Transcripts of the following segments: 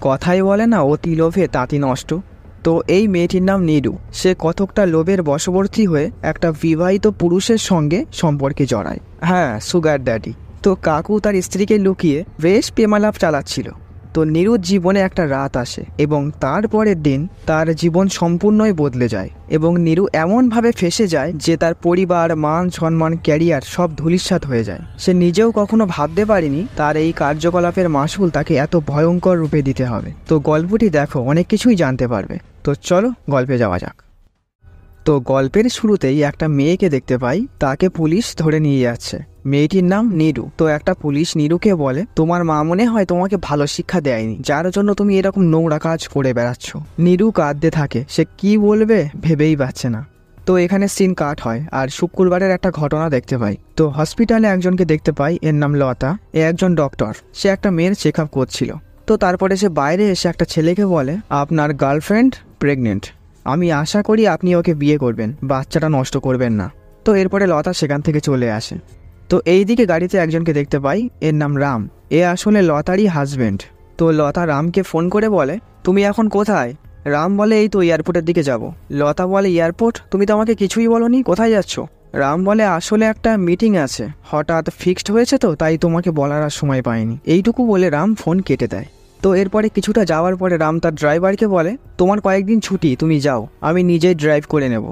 কথাই বলে না, অতি লোভে তাঁতি নষ্ট। তো এই মেয়েটির নাম নীরু। সে কতকটা লোভের বশবর্তী হয়ে একটা বিবাহিত পুরুষের সঙ্গে সম্পর্কে জড়ায়। হ্যাঁ, সুগার ড্যাডি। তো কাকু তার স্ত্রীকে লুকিয়ে বেশ প্রেমালাপ চালাচ্ছিল। তো নীরুর জীবনে একটা রাত আসে এবং তারপরের দিন তার জীবন সম্পূর্ণই বদলে যায় এবং নীরু এমনভাবে ফেঁসে যায় যে তার পরিবার, মান সম্মান, ক্যারিয়ার সব ধূলিসাৎ হয়ে যায়। সে নিজেও কখনো ভাবতে পারেনি তার এই কার্যকলাপের মাসুল তাকে এত ভয়ঙ্কর রূপে দিতে হবে। তো গল্পটি দেখো, অনেক কিছুই জানতে পারবে। তো চলো গল্পে যাওয়া যাক। তো গল্পের শুরুতেই একটা মেয়েকে দেখতে পাই, তাকে পুলিশ ধরে নিয়ে যাচ্ছে। মেয়েটির নাম নীরু। তো একটা পুলিশ নীরুকে বলে, তোমার মা মনে হয় তোমাকে ভালো শিক্ষা দেয়নি, যার জন্য তুমি এরকম নোংরা কাজ করে বেড়াচ্ছ। নীরু কাঁদতে থাকে, সে কি বলবে ভেবেই পাচ্ছে না। তো এখানে সিন কাট হয় আর শুক্রবারের একটা ঘটনা দেখতে পাই। তো হসপিটালে একজনকে দেখতে পাই, এর নাম লতা। এ একজন ডক্টর। সে একটা মেয়ের চেক আপ করছিল। তো তারপরে সে বাইরে এসে একটা ছেলেকে বলে, আপনার গার্লফ্রেন্ড প্রেগনেন্ট, আমি আশা করি আপনি ওকে বিয়ে করবেন, বাচ্চাটা নষ্ট করবেন না। তো এরপরে লতা সেখান থেকে চলে আসে। তো এইদিকে গাড়িতে একজনকে দেখতে পাই, এর নাম রাম। এ আসলে লতারই হাজবেন্ড। তো লতা রামকে ফোন করে বলে, তুমি এখন কোথায়? রাম বলে, এই তো এয়ারপোর্টের দিকে যাব। লতা বলে, এয়ারপোর্ট? তুমি তো আমাকে কিছুই বলোনি, কোথায় যাচ্ছ? রাম বলে, আসলে একটা মিটিং আছে, হঠাৎ ফিক্সড হয়েছে, তো তাই তোমাকে বলার আর সময় পাইনি। এইটুকু বলে রাম ফোন কেটে দেয়। তো এরপরে কিছুটা যাওয়ার পরে রাম তার ড্রাইভারকে বলে, তোমার কয়েকদিন ছুটি, তুমি যাও, আমি নিজেই ড্রাইভ করে নেব।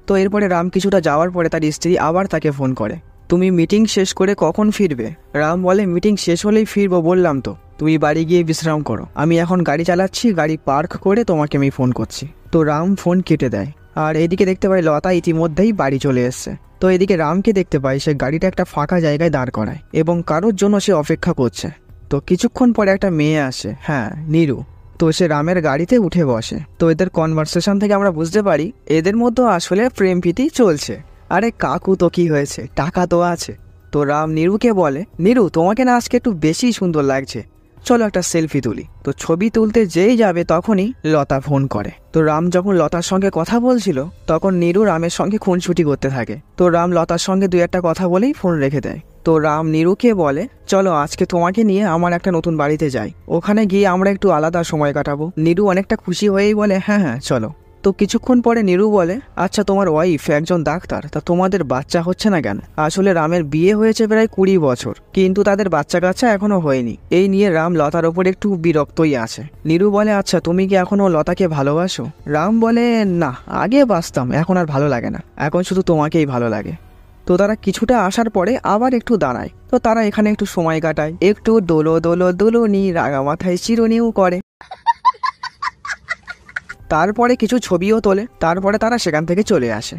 তো এরপরে রাম কিছুটা যাওয়ার পরে তার স্ত্রী আবার তাকে ফোন করে, তুমি মিটিং শেষ করে কখন ফিরবে? রাম বলে, মিটিং শেষ হলেই ফিরবো বললাম তো, তুমি বাড়ি গিয়ে বিশ্রাম করো, আমি এখন গাড়ি চালাচ্ছি, গাড়ি পার্ক করে তোমাকে আমি ফোন করছি। তো রাম ফোন কেটে দেয়। আর এদিকে দেখতে পাই লতা ইতিমধ্যেই বাড়ি চলে এসছে। তো এদিকে রামকে দেখতে পাই, সে গাড়িটা একটা ফাঁকা জায়গায় দাঁড় করায় এবং কারোর জন্য সে অপেক্ষা করছে। তো কিছুক্ষণ পরে একটা মেয়ে আসে, হ্যাঁ নীরু। তো সে রামের গাড়িতে উঠে বসে। তো এদের কনভারসেশন থেকে আমরা বুঝতে পারি এদের মধ্যে আসলে প্রেম প্রীতি চলছে। আরে কাকু, তো কি হয়েছে, টাকা তো আছে। তো রাম নীরুকে বলে, নীরু তোমাকে না আজকে একটু বেশি সুন্দর লাগছে, চলো একটা সেলফি তুলি। তো ছবি তুলতে যেই যাবে তখনই লতা ফোন করে। তো রাম যখন লতার সঙ্গে কথা বলছিল তখন নীরু রামের সঙ্গে খুনসুটি করতে থাকে। তো রাম লতার সঙ্গে দুই একটা কথা বলেই ফোন রেখে দেয়। তো রাম নীরুকে বলে, চলো আজকে তোমাকে নিয়ে আমার একটা নতুন বাড়িতে যাই, ওখানে গিয়ে আমরা একটু আলাদা সময় কাটাবো। নীরু অনেকটা খুশি হয়েই বলে, হ্যাঁ হ্যাঁ চলো। তো কিছুক্ষণ পরে নীরু বলে, আচ্ছা তোমার ওয়াইফ একজন ডাক্তার, তা তোমাদের বাচ্চা হচ্ছে না কেন? আসলে রামের বিয়ে হয়েছে প্রায় 20 বছর, কিন্তু তাদের বাচ্চা কাচ্চা এখনো হয়নি। এই নিয়ে রাম লতার ওপর একটু বিরক্তই আছে। নীরু বলে, আচ্ছা তুমি কি এখনো লতাকে ভালোবাসো? রাম বলে, না, আগে বাসতাম, এখন আর ভালো লাগে না, এখন শুধু তোমাকেই ভালো লাগে। তো তারা কিছুটা আসার পরে আবার একটু দাঁড়ায়। তো তারা এখানে একটু সময় কাটায়, একটু দোলো দোলো দোলনি, রাগা মাথায় চিরুনিও করে। তারপরে কিছু ছবিও তোলে। তারপরে তারা সেখান থেকে চলে আসে।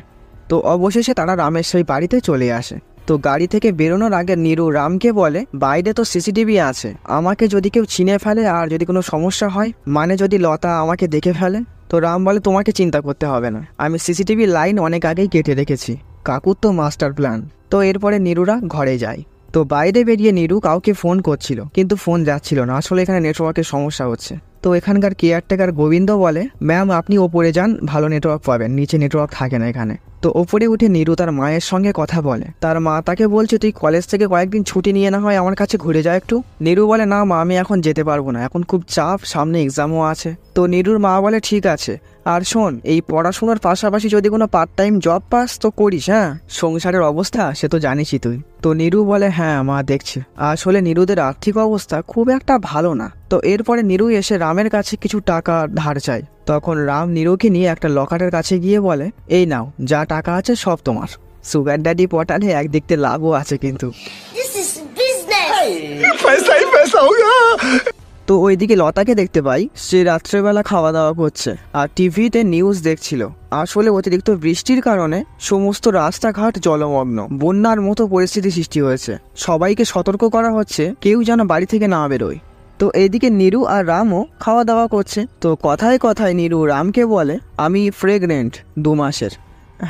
তো অবশেষে তারা রামের সেই বাড়িতে চলে আসে। তো গাড়ি থেকে বেরোনোর আগে নীরু রামকে বলে, বাইরে তো সিসিটিভি আছে, আমাকে যদি কেউ চিনে ফেলে আর যদি কোনো সমস্যা হয়, মানে যদি লতা আমাকে দেখে ফেলে। তো রাম বলে, তোমাকে চিন্তা করতে হবে না, আমি সিসিটিভি লাইন অনেক আগেই কেটে রেখেছি, কাকুর তো মাস্টার প্ল্যান। তো এরপরে নীরুরা ঘরে যায়। তো বাইরে বেরিয়ে নীরু কাউকে ফোন করছিল, কিন্তু ফোন যাচ্ছিল না, আসলে এখানে নেটওয়ার্কের সমস্যা হচ্ছে। তো এখানকার কেয়ারটেকার গোবিন্দ বলে, ম্যাম আপনি ওপরে যান, ভালো নেটওয়ার্ক পাবেন, নিচে নেটওয়ার্ক থাকে না এখানে। তো ওপরে উঠে নীরু তার মায়ের সঙ্গে কথা বলে। তার মা তাকে বলছে, তুই কলেজ থেকে কয়েকদিন ছুটি নিয়ে না হয় আমার কাছে ঘুরে যা একটু। নীরু বলে, না মা, আমি এখন যেতে পারবো না, এখন খুব চাপ, সামনে এক্সামও আছে। তো নীরুর মা বলে, ঠিক আছে, আর শোন, এই পড়াশোনার পাশাপাশি যদি কোনো পার্ট টাইম জব পাস তো করিস, হ্যাঁ, সংসারের অবস্থা সে তো জানিসই তুই। তো নীরু বলে, হ্যাঁ মা দেখছি। আসলে নীরুদের আর্থিক অবস্থা খুব একটা ভালো না। তো এরপরে নীরু এসে রামের কাছে কিছু টাকা ধার চায়। তখন রাম নীরুকে নিয়ে একটা লকারের কাছে গিয়ে বলে, এই নাও, যা টাকা আছে সব তোমার। সুগার ড্যাডি পটালে একদিক থেকে লাভও আছে কিন্তু। তো ওইদিকে লতাকে দেখতে পাই, সে রাত্রেবেলা খাওয়া দাওয়া করছে আর টিভিতে নিউজ দেখছিল। আসলে অতিরিক্ত বৃষ্টির কারণে সমস্ত রাস্তাঘাট জলমগ্ন, বন্যার মতো পরিস্থিতি সৃষ্টি হয়েছে। সবাইকে সতর্ক করা হচ্ছে কেউ যেন বাড়ি থেকে না বেরোয়। তো এইদিকে নীরু আর রামও খাওয়া দাওয়া করছে। তো কথায় কথায় নীরু রামকে বলে, আমি প্রেগনেন্ট 2 মাসের।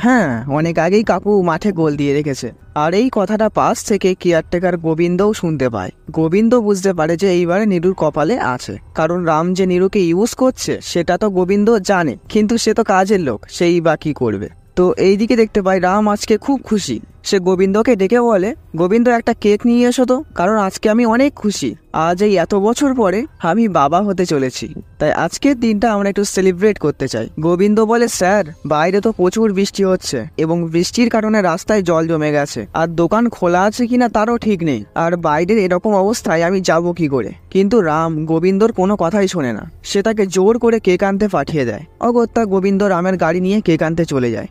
হ্যাঁ, অনেক আগেই কাকু মাঠে গোল দিয়ে রেখেছে। আর এই কথাটা পাশ থেকে কেয়ারটেকার গোবিন্দও শুনতে পায়। গোবিন্দ বুঝতে পারে যে এইবারে নীরুর কপালে আছে, কারণ রাম যে নীরুকে ইউজ করছে সেটা তো গোবিন্দ জানে, কিন্তু সে তো কাজের লোক, সেই বা কি করবে। তো এইদিকে দেখতে পাই রাম আজকে খুব খুশি, সে গোবিন্দকে ডেকে বলে, গোবিন্দ একটা কেক নিয়ে এসো তো, কারণ আজকে আমি অনেক খুশি। আজ এই এত বছর পরে আমি বাবা হতে চলেছি, তাই আজকের দিনটা আমরা একটু সেলিব্রেট করতে চাই। গোবিন্দ বলে, স্যার বাইরে তো প্রচুর বৃষ্টি হচ্ছে এবং বৃষ্টির কারণে রাস্তায় জল জমে গেছে, আর দোকান খোলা আছে কিনা তারও ঠিক নেই, আর বাইরের এরকম অবস্থায় আমি যাব কি করে। কিন্তু রাম গোবিন্দর কোনো কথাই শোনে না, সে তাকে জোর করে কেক আনতে পাঠিয়ে দেয়। অগত্যা গোবিন্দ রামের গাড়ি নিয়ে কেক আনতে চলে যায়।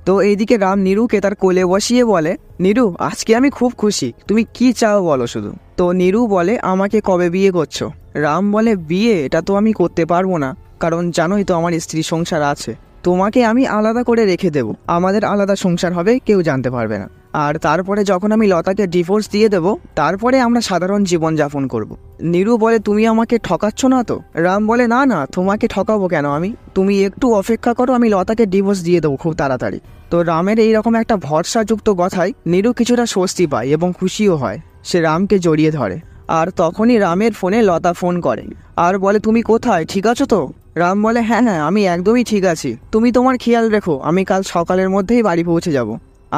তো এইদিকে রাম নীরুকে তার কোলে বসিয়ে বলে, নীরু আজকে আমি খুব খুশি, তুমি কি চাও বলো শুধু। তো নীরু বলে, আমাকে কবে বিয়ে করছো? রাম বলে, বিয়ে এটা তো আমি করতে পারবো না, কারণ জানোই তো আমার স্ত্রী সংসার আছে, তোমাকে আমি আলাদা করে রেখে দেব, আমাদের আলাদা সংসার হবে, কেউ জানতে পারবে না। আর তারপরে যখন আমি লতাকে ডিভোর্স দিয়ে দেব, তারপরে আমরা সাধারণ জীবন যাপন করব। নীরু বলে, তুমি আমাকে ঠকাচ্ছ না তো? রাম বলে, না না, তোমাকে ঠকাবো কেন আমি, তুমি একটু অপেক্ষা করো, আমি লতাকে ডিভোর্স দিয়ে দেবো খুব তাড়াতাড়ি। তো রামের এইরকম একটা ভরসাযুক্ত কথায় নীরু কিছুটা স্বস্তি পায় এবং খুশিও হয়। সে রামকে জড়িয়ে ধরে। আর তখনই রামের ফোনে লতা ফোন করে আর বলে, তুমি কোথায়, ঠিক আছো তো? রাম বলে, হ্যাঁ হ্যাঁ, আমি একদমই ঠিক আছি, তুমি তোমার খেয়াল রেখো, আমি কাল সকালের মধ্যেই বাড়ি পৌঁছে যাব।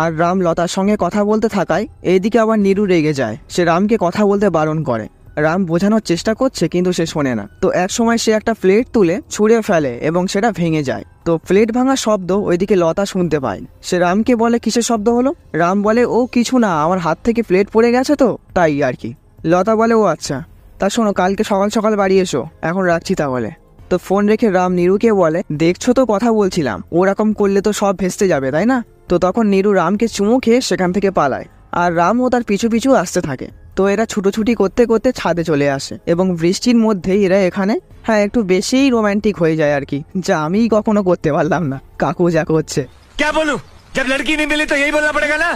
আর রাম লতার সঙ্গে কথা বলতে থাকায় এইদিকে আবার নীরু রেগে যায়, সে রামকে কথা বলতে বারণ করে। রাম বোঝানোর চেষ্টা করছে কিন্তু সে শোনে না। তো এক সময় সে একটা প্লেট তুলে ছুঁড়ে ফেলে এবং সেটা ভেঙে যায়। তো প্লেট ভাঙার শব্দ ওইদিকে লতা শুনতে পায়। সে রামকে বলে, কিসের শব্দ হলো? রাম বলে, ও কিছু না, আমার হাত থেকে প্লেট পড়ে গেছে তো তাই আর কি। লতা বলে, ও আচ্ছা, তা শোনো, কালকে সকাল সকাল বাড়ি এসো, এখন রাখছি তাহলে। তো ফোন রেখে রাম নীরুকে বলে, দেখছো তো কথা বলছিলাম, ওরকম করলে তো সব ভেস্তে যাবে তাই না? তো তখন নীরু রামকে চুমু খেয়ে সেখান থেকে পালায় আর রামও তার পিছু পিছু আসতে থাকে। তো এরা ছুটোছুটি করতে করতে ছাদে চলে আসে এবং বৃষ্টির মধ্যেই এরা এখানে একটু বেশিই রোমান্টিক হয়ে যায় আর কি, যা আমি কখনো করতে পারলাম না। কাকু যা করছে, क्या बोलूं, जब लड़की नहीं मिली तो यही बोलना पड़ेगा ना।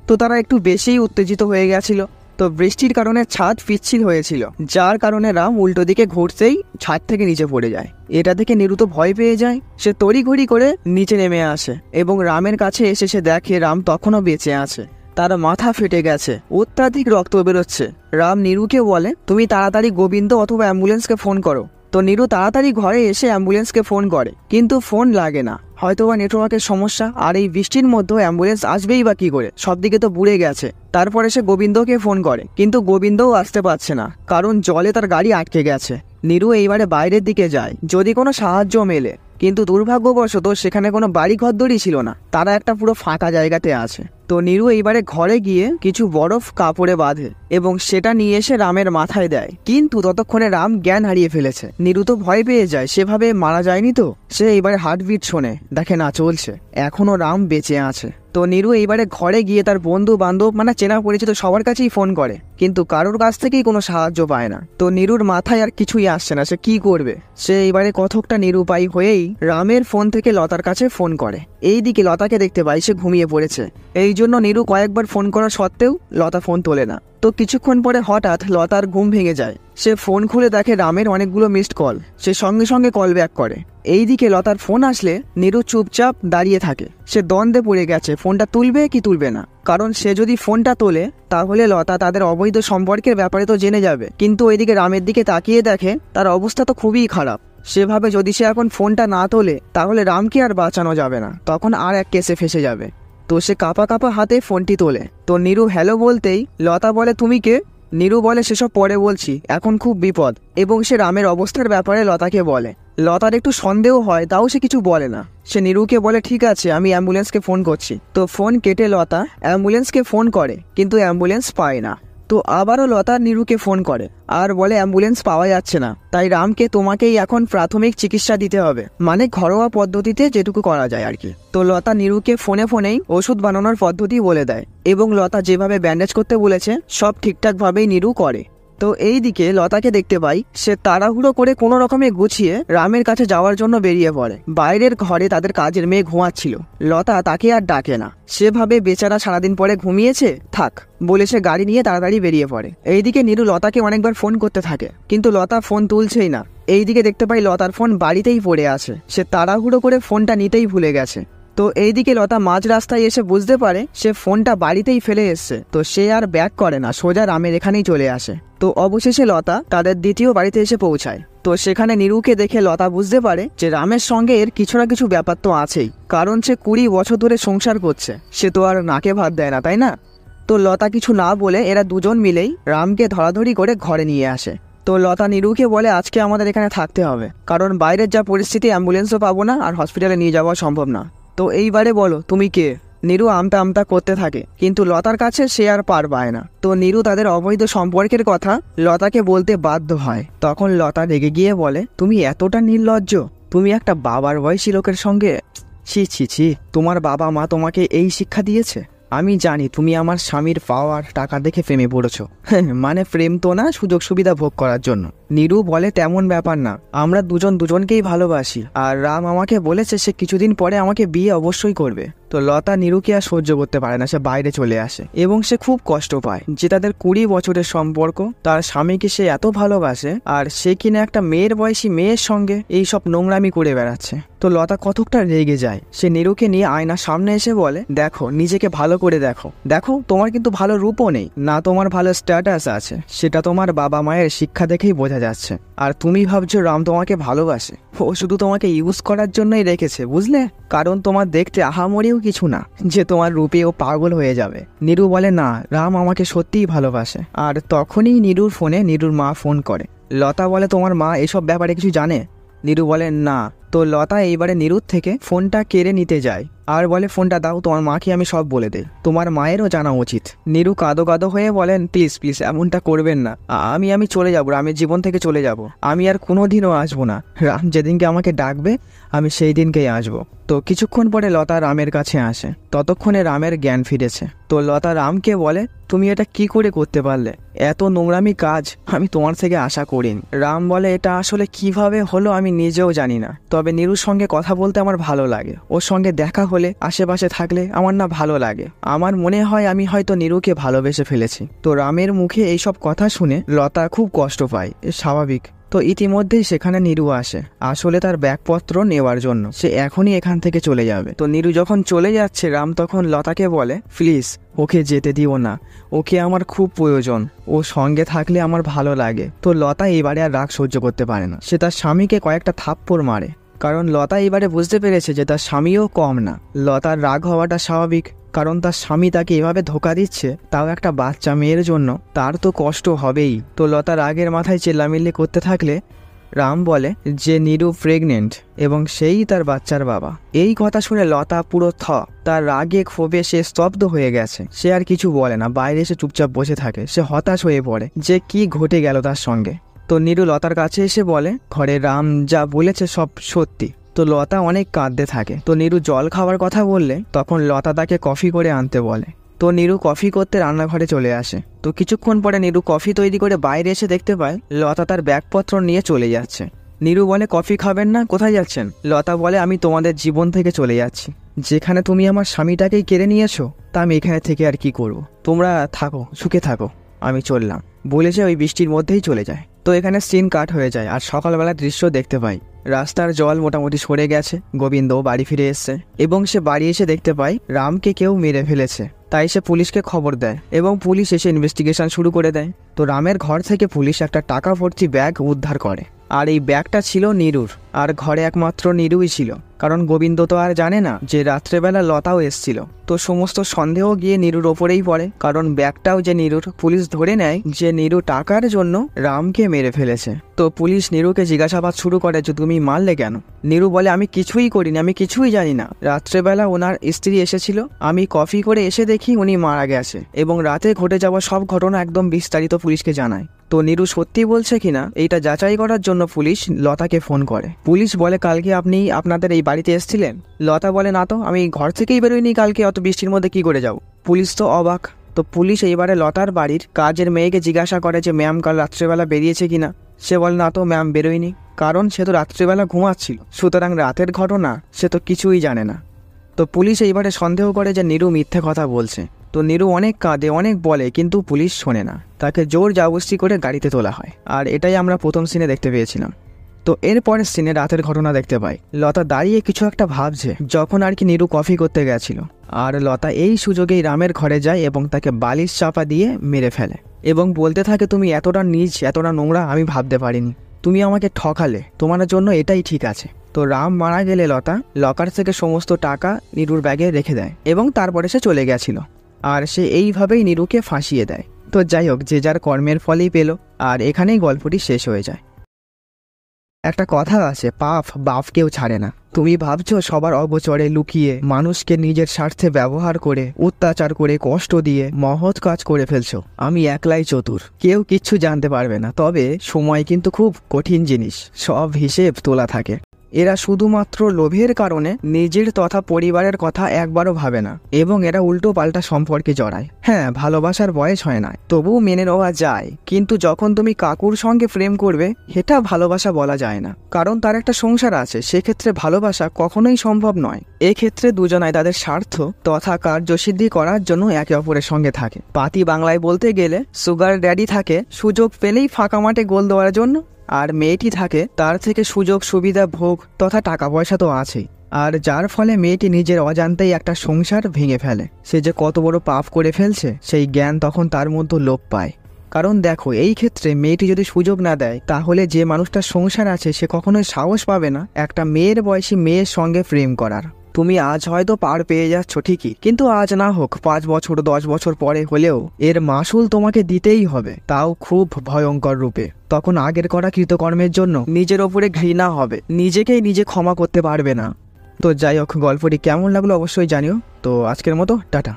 তো তারা একটু বেশিই উত্তেজিত হয়ে গেছিল। তো বৃষ্টির কারণে ছাদ পিচ্ছিল হয়েছিল, যার কারণে রাম উল্টো দিকে ঘুরতেই ছাদ থেকে নিচে পড়ে যায়। এটা দেখে নীরু তো ভয় পেয়ে যায়, সে তড়িঘড়ি করে নিচে নেমে আসে এবং রামের কাছে এসে সে দেখে রাম তখনও বেঁচে আছে, তার মাথা ফেটে গেছে, অত্যাধিক রক্ত বেরোচ্ছে। রাম নীরুকে বলে, তুমি তাড়াতাড়ি গোবিন্দ অথবা অ্যাম্বুলেন্সকে ফোন করো। তো নীরু তাড়াতাড়ি ঘরে এসে অ্যাম্বুলেন্সকে ফোন করে, কিন্তু ফোন লাগে না, হয়তোবা নেটওয়ার্কের সমস্যা। আর এই বৃষ্টির মধ্যে অ্যাম্বুলেন্স আসবেই বা কি করে, সবদিকে তো বুড়ে গেছে। তারপরে সে গোবিন্দকে ফোন করে, কিন্তু গোবিন্দও আসতে পারছে না, কারণ জলে তার গাড়ি আটকে গেছে। নীরু এইবারে বাইরের দিকে যায় যদি কোনো সাহায্য মেলে, কিন্তু দুর্ভাগ্যবশত সেখানে কোনো বাড়ি ঘরদড়ি ছিল না, তারা একটা পুরো ফাঁকা জায়গাতে আছে। তো নীরু এইবারে ঘরে গিয়ে কিছু বরফ কাপড়ে বাঁধে এবং সেটা নিয়ে এসে রামের মাথায় দেয়, কিন্তু ততক্ষণে রাম জ্ঞান হারিয়ে ফেলেছে। নীরু তো ভয় পেয়ে যায়, সেভাবে মারা যায়নি তো। সে এইবারে হার্টবিট শোনে, দেখে না চলছে, এখনো রাম বেঁচে আছে। তো নীরু এইবারে ঘরে গিয়ে তার বন্ধু বান্ধব চেনা পরিচিত সবার কাছেই ফোন করে, কিন্তু কারোর কাছ থেকেই কোনো সাহায্য পায় না। তো নীরুর মাথায় আর কিছুই আসছে না, সে কি করবে। সে এইবারে কতকটা নিরুপায় হয়েই রামের ফোন থেকে লতার কাছে ফোন করে। এইদিকে লতাকে দেখতে পাই সে ঘুমিয়ে পড়েছে, এই জন্য নীরু কয়েকবার ফোন করা সত্ত্বেও লতা ফোন তোলে না। তো কিছুক্ষণ পরে হঠাৎ লতার ঘুম ভেঙে যায়, সে ফোন খুলে দেখে রামের অনেকগুলো মিসড কল, সে সঙ্গে সঙ্গে কল ব্যাক করে। এইদিকে লতার ফোন আসলে নীরু চুপচাপ দাঁড়িয়ে থাকে, সে দ্বন্দ্বে পড়ে গেছে ফোনটা তুলবে কি তুলবে না, কারণ সে যদি ফোনটা তোলে তাহলে লতা তাদের অবৈধ সম্পর্কের ব্যাপারে তো জেনে যাবে, কিন্তু ওইদিকে রামের দিকে তাকিয়ে দেখে তার অবস্থা তো খুবই খারাপ। সেভাবে যদি সে এখন ফোনটা না তোলে তাহলে রামকে আর বাঁচানো যাবে না, তখন আর এক কেসে ফেসে যাবে। তো সে কাঁপা কাঁপা হাতে ফোনটি তোলে। তো নীরু হ্যালো বলতেই লতা বলে, তুমি কে? নীরু বলে, সেসব পরে বলছি, এখন খুব বিপদ, এবং সে রামের অবস্থার ব্যাপারে লতাকে বলে। লতার একটু সন্দেহ হয়, তাও সে কিছু বলে না। সে নীরুকে বলে, ঠিক আছে, আমি অ্যাম্বুলেন্সকে ফোন করছি। তো ফোন কেটে লতা অ্যাম্বুলেন্সকে ফোন করে, কিন্তু অ্যাম্বুলেন্স পায় না। তো আবারও লতা নীরুকে ফোন করে আর বলে অ্যাম্বুলেন্স পাওয়া যাচ্ছে না, তাই রামকে তোমাকেই এখন প্রাথমিক চিকিৎসা দিতে হবে, ঘরোয়া পদ্ধতিতে যেটুকু করা যায় আর কি। তো লতা নীরুকে ফোনেই ওষুধ বানানোর পদ্ধতি বলে দেয় এবং লতা যেভাবে ব্যান্ডেজ করতে বলেছে সব ঠিকঠাক ভাবেই নীরু করে। তো এইদিকে লতাকে দেখতে পাই সে তাড়াহুড়ো করে কোনো রকমে গুছিয়ে রামের কাছে যাওয়ার জন্য বেরিয়ে পড়ে। বাইরের ঘরে তাদের কাজের মেয়ে ঘুমাচ্ছিল, লতা তাকে আর ডাকে না, সেভাবে বেচারা সারাদিন পরে ঘুমিয়েছে, থাক বলে সে গাড়ি নিয়ে তাড়াতাড়ি বেরিয়ে পড়ে। এইদিকে নীরু লতাকে অনেকবার ফোন করতে থাকে, কিন্তু লতা ফোন তুলছেই না। এইদিকে দেখতে পাই লতার ফোন বাড়িতেই পড়ে আছে, সে তাড়াহুড়ো করে ফোনটা নিতেই ভুলে গেছে। তো এইদিকে লতা মাঝ রাস্তায় এসে বুঝতে পারে সে ফোনটা বাড়িতেই ফেলে এসছে, তো সে আর ব্যাক করে না, সোজা রামের এখানেই চলে আসে। তো অবশেষে লতা তাদের দ্বিতীয় বাড়িতে এসে পৌঁছায়। তো সেখানে নীরুকে দেখে লতা বুঝতে পারে যে রামের সঙ্গে এর কিছু না কিছু ব্যাপার তো আছেই, কারণ সে 20 বছর ধরে সংসার করছে, সে তো আর নাকে ভাত দেয় না, তাই না? তো লতা কিছু না বলে এরা দুজন মিলেই রামকে ধরাধরি করে ঘরে নিয়ে আসে। তো লতা নীরুকে বলে আজকে আমাদের এখানে থাকতে হবে, কারণ বাইরের যা পরিস্থিতি অ্যাম্বুলেন্সও পাবো না আর হসপিটালে নিয়ে যাওয়া সম্ভব না। তো এইবারে বলো তুমি কে? নীরু আমতা আমতা করতে থাকে, কিন্তু লতার কাছে সে আর পার পায় না। তো নীরু তাদের অবৈধ সম্পর্কের কথা লতাকে বলতে বাধ্য হয়। তখন লতা রেগে গিয়ে বলে, তুমি এতটা নির্লজ্জ? তুমি একটা বাবার বয়সী লোকের সঙ্গে? ছি ছি ছি, তোমার বাবা মা তোমাকে এই শিক্ষা দিয়েছে? আমি জানি তুমি আমার স্বামীর পাওয়ার টাকা দেখে প্রেমে পড়েছো। মানে প্রেম তো না, সুযোগ সুবিধা ভোগ করার জন্য। নীরু বলে তেমন ব্যাপার না, আমরা দুজন দুজনকেই ভালোবাসি, আর রাম আমাকে বলেছে সে কিছুদিন পরে আমাকে বিয়ে অবশ্যই করবে। তো লতা নীরুকে আর সহ্য করতে পারে না, সে বাইরে চলে আসে এবং সে খুব কষ্ট পায় যে তাদের 20 বছরের সম্পর্ক, তার স্বামীকে সে এত ভালোবাসে আর সে কিনা একটা মেয়ের বয়সী মেয়ের সঙ্গে এই সব নোংরামি করে বেড়াচ্ছে। তো লতা কতকটা রেগে যায়, সে নীরুকে নিয়ে আয়নার সামনে এসে বলে, দেখো নিজেকে ভালো করে দেখো, দেখো তোমার কিন্তু ভালো রূপও নেই, না তোমার ভালো স্ট্যাটাস আছে, সেটা তোমার বাবা মায়ের শিক্ষা দেখেই বোঝা যাচ্ছে। আর তুমি ভাবছো রাম তোমাকে ভালোবাসে? ও শুধু তোমাকে ইউজ করার জন্যই রেখেছে, বুঝলে? কারণ তোমার দেখতে আহামরিও কিছু না যে তোমার রূপে ও পাগল হয়ে যাবে। নীরু বলে, না, রাম আমাকে সত্যিই ভালোবাসে। আর তখনই নীরুর ফোনে নীরুর মা ফোন করে। লতা বলে, তোমার মা এসব ব্যাপারে কিছু জানে? নীরু বলে, না। তো লতা এইবারে নীরুর থেকে ফোনটা কেড়ে নিতে যায় আর বলে, ফোনটা দাও, তোমার মাকে আমি সব বলে দেই, তোমার মায়েরও জানা উচিত। নীরু কাঁদো কাঁদো হয়ে বলেন, প্লিজ প্লিজ এমনটা করবেন না, আমি চলে যাবো, রামের জীবন থেকে চলে যাব, আমি আর কোনোদিনও আসবো না, রাম যেদিনকে আমাকে ডাকবে আমি সেই দিনকেই আসবো। তো কিছুক্ষণ পরে লতা রামের কাছে আসে, ততক্ষণে রামের জ্ঞান ফিরেছে। তো লতা রামকে বলে, তুমি এটা কি করে করতে পারলে? এত নোংরামি কাজ আমি তোমার থেকে আশা করিনি। রাম বলে, এটা আসলে কিভাবে হলো আমি নিজেও জানি না, তবে নীরুর সঙ্গে কথা বলতে আমার ভালো লাগে, ওর সঙ্গে দেখা হলে আশেপাশে থাকলে আমার না ভালো লাগে, আমার মনে হয় আমি হয়তো নীরুকে ভালোবেসে ফেলেছি। তো রামের মুখে এইসব কথা শুনে লতা খুব কষ্ট পায়, স্বাভাবিক। তো ইতিমধ্যেই সেখানে নীরু আসে, আসলে তার ব্যাগপত্র নেওয়ার জন্য, সে এখনই এখান থেকে চলে যাবে। তো নীরু যখন চলে যাচ্ছে, রাম তখন লতাকে বলে, প্লিজ ওকে যেতে দিও না, ওকে আমার খুব প্রয়োজন, ও সঙ্গে থাকলে আমার ভালো লাগে। তো লতা এবারে আর রাগ সহ্য করতে পারে না, সে তার স্বামীকে কয়েকটা থাপ্পড় মারে, কারণ লতা এবারে বুঝতে পেরেছে যে তার স্বামীও কম না। লতার রাগ হওয়াটা স্বাভাবিক, কারণ তার স্বামী তাকে এভাবে ধোকা দিচ্ছে, তাও একটা বাচ্চা মেয়ের জন্য, তার তো কষ্ট হবেই। তো লতা রাগের মাথায় চেল্লামিল্লি করতে থাকলে রাম বলে যে নীরু প্রেগনেন্ট এবং সেই তার বাচ্চার বাবা। এই কথা শুনে লতা পুরো তার রাগে ক্ষোভে সে স্তব্ধ হয়ে গেছে, সে আর কিছু বলে না, বাইরে এসে চুপচাপ বসে থাকে। সে হতাশ হয়ে পড়ে যে কি ঘটে গেল তার সঙ্গে। তো নীরু লতার কাছে এসে বলে, ঘরে রাম যা বলেছে সব সত্যি। তো লতা অনেক কাঁদতে থাকে। তো নীরু জল খাওয়ার কথা বললে তখন লতা তাকে কফি করে আনতে বলে। তো নীরু কফি করতে রান্নাঘরে চলে আসে। তো কিছুক্ষণ পরে নীরু কফি তৈরি করে বাইরে এসে দেখতে পায় লতা তার ব্যাগপত্র নিয়ে চলে যাচ্ছে। নীরু বলে, কফি খাবেন না? কোথায় যাচ্ছেন? লতা বলে, আমি তোমাদের জীবন থেকে চলে যাচ্ছি, যেখানে তুমি আমার স্বামীটাকেই কেড়ে নিয়েছো, তা আমি এখানে থেকে আর কি করব, তোমরা থাকো, সুখে থাকো, আমি চললাম, বলেছে ওই বৃষ্টির মধ্যেই চলে যায়। তো এখানে সিন কাট হয়ে যায় আর সকালবেলা দৃশ্য দেখতে পাই, রাস্তার জল মোটামুটি সরে গেছে, গোবিন্দ বাড়ি ফিরে এসছে এবং সে বাড়ি এসে দেখতে পায় রামকে কেউ মেরে ফেলেছে। তাই সে পুলিশকে খবর দেয় এবং পুলিশ এসে ইনভেস্টিগেশন শুরু করে দেয়। তো রামের ঘর থেকে পুলিশ একটা টাকা ভর্তি ব্যাগ উদ্ধার করে, আর এই ব্যাগটা ছিল নীরুর, আর ঘরে একমাত্র নীরুই ছিল, কারণ গোবিন্দ তো আর জানে না যে রাত্রেবেলা লতাও এসছিল। তো সমস্ত সন্দেহ গিয়ে নীরুর ওপরেই পড়ে, কারণ ব্যাগটাও যে নীরুর। পুলিশ ধরে নেয় যে নীরু টাকার জন্য রামকে মেরে ফেলেছে। তো পুলিশ নীরুকে জিজ্ঞাসাবাদ শুরু করে যে তুমি মারলে কেন? নীরু বলে, আমি কিছুই করিনি, আমি কিছুই জানি না, রাত্রেবেলা ওনার স্ত্রী এসেছিল, আমি কফি করে এসে দেখি উনি মারা গেছে এবং রাতে ঘটে যাওয়া সব ঘটনা একদম বিস্তারিত পুলিশকে জানায়। তো নীরু সত্যি বলছে কিনা এইটা যাচাই করার জন্য পুলিশ লতাকে ফোন করে। পুলিশ বলে, কালকে আপনি আপনাদের এই বাড়িতে এসেছিলেন? লতা বলে, না তো, আমি ঘর থেকেই বেরোইনি, কালকে অত বৃষ্টির মধ্যে কি করে যাব? পুলিশ তো অবাক। তো পুলিশ এইবারে লতার বাড়ির কাজের মেয়েকে জিজ্ঞাসা করে যে ম্যাম কাল রাত্রেবেলা বেরিয়েছে কিনা। সে বলে, না তো ম্যাম বেরোয়নি, কারণ সে তো রাত্রেবেলা ঘুমাচ্ছিল, সুতরাং রাতের ঘটনা সে তো কিছুই জানে না। তো পুলিশ এইবারে সন্দেহ করে যে নীরু মিথ্যে কথা বলছে। তো নীরু অনেক কাঁদে, অনেক বলে, কিন্তু পুলিশ শোনে না, তাকে জোর জবরদস্তি করে গাড়িতে তোলা হয়। আর এটাই আমরা প্রথম সিনে দেখতে পেয়েছিলাম। তো এরপরের সিনে রাতের ঘটনা দেখতে পাই, লতা দাঁড়িয়ে কিছু একটা ভাবছে, যখন আর কি নীরু কফি করতে গেছিল, আর লতা এই সুযোগেই রামের ঘরে যায় এবং তাকে বালিশ চাপা দিয়ে মেরে ফেলে এবং বলতে থাকে, তুমি এতটা নীচ, এতটা নোংরা আমি ভাবতে পারিনি। তুমি আমাকে ঠকালে, তোমার জন্য এটাই ঠিক আছে। তো রাম মারা গেলে লতা লকার থেকে সমস্ত টাকা নীরুর ব্যাগে রেখে দেয় এবং তারপরে সে চলে গেছিল। আর সে এইভাবেই নীরুকে ফাঁসিয়ে দেয়। তো যাই হোক, যে যার কর্মের ফলেই পেল। আর এখানেই গল্পটি শেষ হয়ে যায়। একটা কথা আছে, পাপ বাপকেও ছাড়ে না। তুমি ভাবছো সবার অগোচরে লুকিয়ে মানুষকে নিজের স্বার্থে ব্যবহার করে, অত্যাচার করে, কষ্ট দিয়ে মহৎ কাজ করে ফেলছো। আমি একলাই চতুর, কেউ কিচ্ছু জানতে পারবে না। তবে সময় কিন্তু খুব কঠিন জিনিস, সব হিসেব তোলা থাকে। এরা শুধুমাত্র লোভের কারণে নিজের তথা পরিবারের কথা একবারও ভাবে না এবং এরা উল্টো পাল্টা সম্পর্কে জড়ায়। হ্যাঁ, ভালোবাসার বয়স হয় না, তবুও মেনে নেওয়া যায়। কিন্তু যখন তুমি কাকুর সঙ্গে প্রেম করবে, এটা ভালোবাসা বলা যায় না, কারণ তার একটা সংসার আছে। সেক্ষেত্রে ভালোবাসা কখনোই সম্ভব নয়। এক্ষেত্রে দুজনাই তাদের স্বার্থ তথা কার্যসিদ্ধি করার জন্য একে অপরের সঙ্গে থাকে। পাতি বাংলায় বলতে গেলে সুগার ড্যাডি থাকে সুযোগ পেলেই ফাঁকা মাঠে গোল দেওয়ার জন্য, আর মেয়েটি থাকে তার থেকে সুযোগ সুবিধা ভোগ তথা টাকা পয়সা তো আছেই। আর যার ফলে মেয়েটি নিজের অজান্তেই একটা সংসার ভেঙে ফেলে। সে যে কত বড় পাপ করে ফেলছে সেই জ্ঞান তখন তার মধ্যে লোপ পায়। কারণ দেখো, এই ক্ষেত্রে মেয়েটি যদি সুযোগ না দেয়, তাহলে যে মানুষটার সংসার আছে সে কখনোই সাহস পাবে না একটা মেয়ের বয়সী মেয়ের সঙ্গে প্রেম করার। তুমি আজ হয়তো পার পেয়ে যাচ্ছ ঠিকই, কিন্তু আজ না হোক 5 বছর 10 বছর পরে হলেও এর মাসুল তোমাকে দিতেই হবে, তাও খুব ভয়ঙ্কর রূপে। তখন আগের করা কৃতকর্মের জন্য নিজের ওপরে ঘৃণা হবে, নিজেকেই নিজে ক্ষমা করতে পারবে না। তো যাই হোক, গল্পটি কেমন লাগলো অবশ্যই জানিও। তো আজকের মতো টাটা।